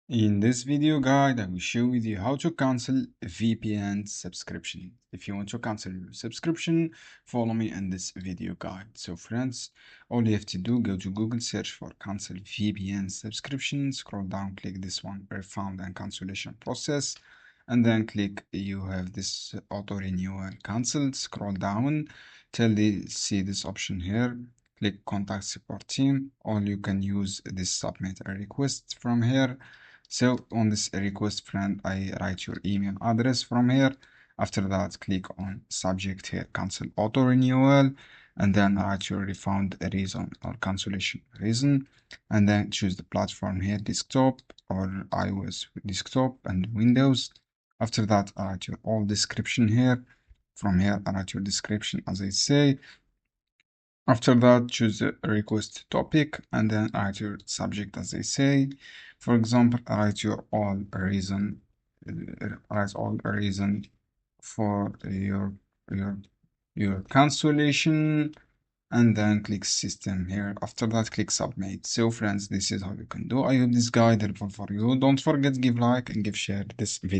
In this video guide, I will show you how to cancel a VPN subscription. If you want to cancel your subscription, follow me in this video guide. So friends, all you have to do, go to Google, search for cancel VPN subscription, scroll down, click this one, refund and cancellation process, and then click, you have this auto renewal cancelled, scroll down till you see this option here. Click contact support team, or you can use this submit a request from here. So on this request, friend, I write your email address from here. After that, click on subject here, cancel auto renewal, and then write your refund reason or cancellation reason, and then choose the platform here, desktop or iOS desktop and Windows. After that, write your all description here. From here, write your description as I say. After that, choose the request topic and then write your subject as they say. For example, write your all reason, write all reason for your cancellation, and then click system here. After that, click submit. So friends, this is how you can do. I hope this guide helpful for you. Don't forget give like and give share this video.